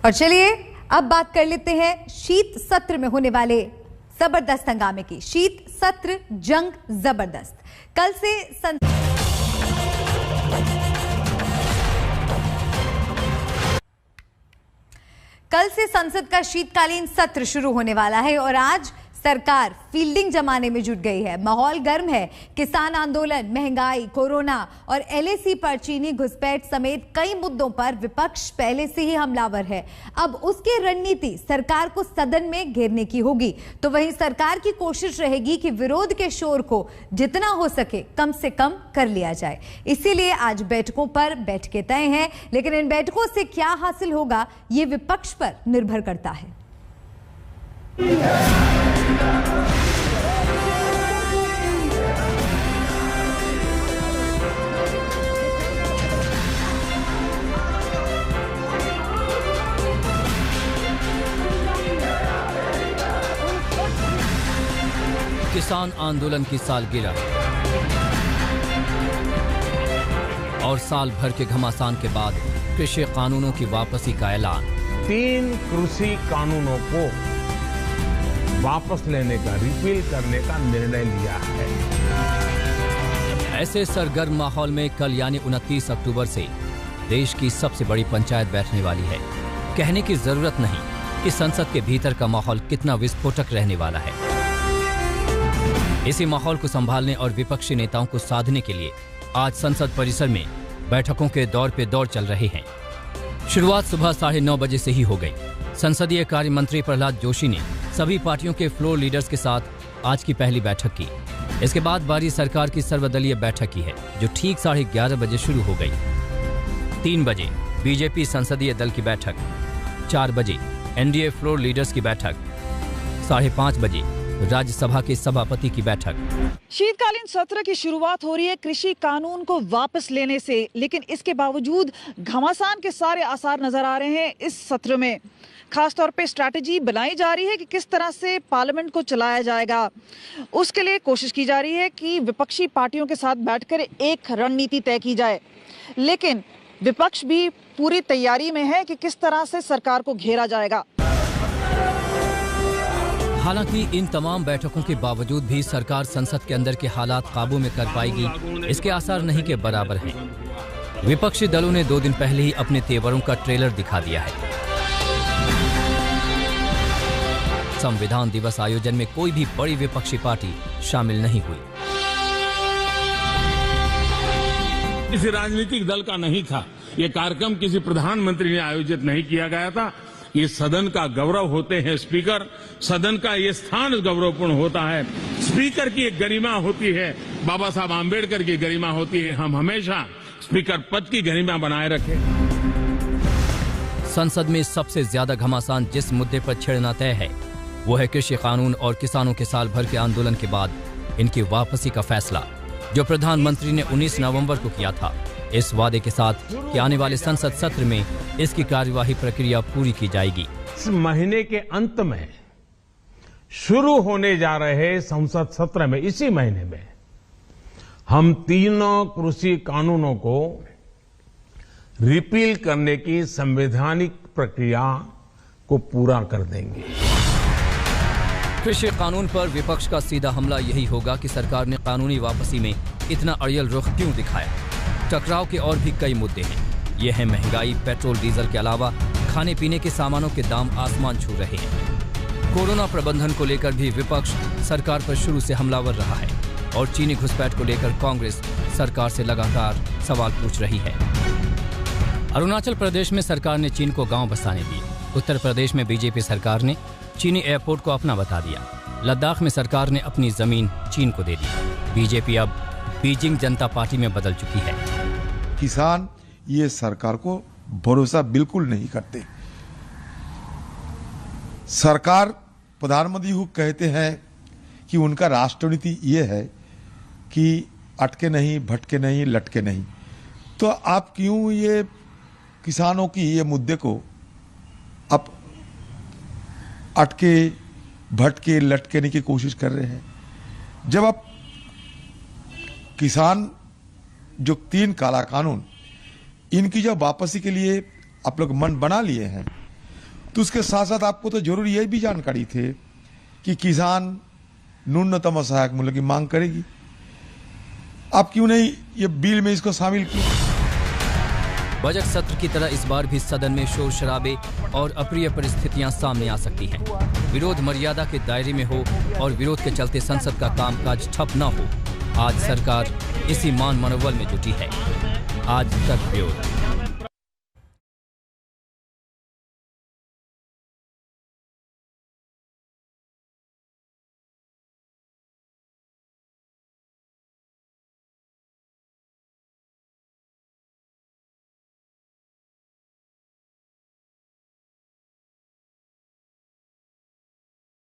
और चलिए अब बात कर लेते हैं शीत सत्र में होने वाले जबरदस्त हंगामे की। शीत सत्र जंग जबरदस्त। कल से संसद का शीतकालीन सत्र शुरू होने वाला है और आज सरकार फील्डिंग जमाने में जुट गई है। माहौल गर्म है। किसान आंदोलन, महंगाई, कोरोना और एलएसी पर चीनी घुसपैठ समेत कई मुद्दों पर विपक्ष पहले से ही हमलावर है। अब उसकी रणनीति सरकार को सदन में घेरने की होगी। तो वहीं सरकार की कोशिश रहेगी कि विरोध के शोर को जितना हो सके कम से कम कर लिया जाए। इसीलिए आज बैठकों पर बैठकें तय हैं, लेकिन इन बैठकों से क्या हासिल होगा ये विपक्ष पर निर्भर करता है। किसान आंदोलन की सालगिरह और साल भर के घमासान के बाद कृषि कानूनों की वापसी का ऐलान। 3 कृषि कानूनों को वापस लेने का, रिपील करने का निर्णय लिया है। ऐसे सरगर्म माहौल में कल यानी 29 अक्टूबर से देश की सबसे बड़ी पंचायत बैठने वाली है। कहने की जरूरत नहीं कि संसद के भीतर का माहौल कितना विस्फोटक रहने वाला है। इसी माहौल को संभालने और विपक्षी नेताओं को साधने के लिए आज संसद परिसर में बैठकों के दौर पे दौर चल रहे हैं। शुरुआत सुबह 9:30 बजे से ही हो गई। संसदीय कार्य मंत्री प्रहलाद जोशी ने सभी पार्टियों के फ्लोर लीडर्स के साथ आज की पहली बैठक की। इसके बाद बारी सरकार की सर्वदलीय बैठक की है, जो ठीक 11:30 बजे शुरू हो गई। 3 बजे बीजेपी संसदीय दल की बैठक, 4 बजे एनडीए फ्लोर लीडर्स की बैठक, 5:30 बजे राज्यसभा के सभापति की बैठक। शीतकालीन सत्र की शुरुआत हो रही है कृषि कानून को वापस लेने से, लेकिन इसके बावजूद घमासान के सारे आसार नजर आ रहे हैं। इस सत्र में खासतौर पे स्ट्रैटेजी बनाई जा रही है कि किस तरह से पार्लियामेंट को चलाया जाएगा। उसके लिए कोशिश की जा रही है कि विपक्षी पार्टियों के साथ बैठकर एक रणनीति तय की जाए, लेकिन विपक्ष भी पूरी तैयारी में है कि किस तरह से सरकार को घेरा जाएगा। हालांकि इन तमाम बैठकों के बावजूद भी सरकार संसद के अंदर के हालात काबू में कर पाएगी, इसके आसार नहीं के बराबर हैं। विपक्षी दलों ने 2 दिन पहले ही अपने तेवरों का ट्रेलर दिखा दिया है। संविधान दिवस आयोजन में कोई भी बड़ी विपक्षी पार्टी शामिल नहीं हुई। किसी राजनीतिक दल का नहीं था। ये कार्यक्रम किसी प्रधानमंत्री ने आयोजित नहीं किया गया था। ये सदन का गौरव होते हैं स्पीकर। सदन का ये स्थान गौरवपूर्ण होता है। स्पीकर की एक गरिमा होती है, बाबा साहब आम्बेडकर की गरिमा होती है। हम हमेशा स्पीकर पद की गरिमा बनाए रखें। संसद में सबसे ज्यादा घमासान जिस मुद्दे पर छेड़ना तय है वो है कृषि कानून और किसानों के साल भर के आंदोलन के बाद इनकी वापसी का फैसला, जो प्रधानमंत्री ने 19 नवंबर को किया था, इस वादे के साथ कि आने वाले संसद सत्र में इसकी कार्यवाही प्रक्रिया पूरी की जाएगी। इस महीने के अंत में शुरू होने जा रहे संसद सत्र में, इसी महीने में हम 3 कृषि कानूनों को रिपील करने की संवैधानिक प्रक्रिया को पूरा कर देंगे। कृषि कानून पर विपक्ष का सीधा हमला यही होगा कि सरकार ने कानूनी वापसी में इतना अड़ियल रुख क्यों दिखाया। टकराव के और भी कई मुद्दे हैं। ये है महंगाई, पेट्रोल डीजल के अलावा खाने पीने के सामानों के दाम आसमान छू रहे हैं। कोरोना प्रबंधन को लेकर भी विपक्ष सरकार पर शुरू से हमलावर रहा है और चीनी घुसपैठ को लेकर कांग्रेस सरकार से लगातार सवाल पूछ रही है। अरुणाचल प्रदेश में सरकार ने चीन को गांव बसाने दिए। उत्तर प्रदेश में बीजेपी सरकार ने चीनी एयरपोर्ट को अपना बता दिया। लद्दाख में सरकार ने अपनी जमीन चीन को दे दी। बीजेपी अब बीजिंग जनता पार्टी में बदल चुकी है। किसान ये सरकार को भरोसा बिल्कुल नहीं करते। सरकार, प्रधानमंत्री कहते हैं कि उनका राष्ट्रनीति ये है कि अटके नहीं, भटके नहीं, लटके नहीं। तो आप क्यों ये किसानों की ये मुद्दे को आप अटके, भटके, लटकेने की कोशिश कर रहे हैं? जब आप किसान जो 3 काला कानून, इनकी जब वापसी के लिए आप लोग मन बना लिए हैं, तो उसके साथ साथ आपको तो जरूर यह भी जानकारी थे कि किसान न्यूनतम सहायक मूल्य की मांग करेगी। आप क्यों नहीं ये बिल में इसको शामिल किए? बजट सत्र की तरह इस बार भी सदन में शोर शराबे और अप्रिय परिस्थितियां सामने आ सकती हैं। विरोध मर्यादा के दायरे में हो और विरोध के चलते संसद का कामकाज ठप न हो, आज सरकार इसी मान मनोबल में जुटी है। आज तक ब्यूरो।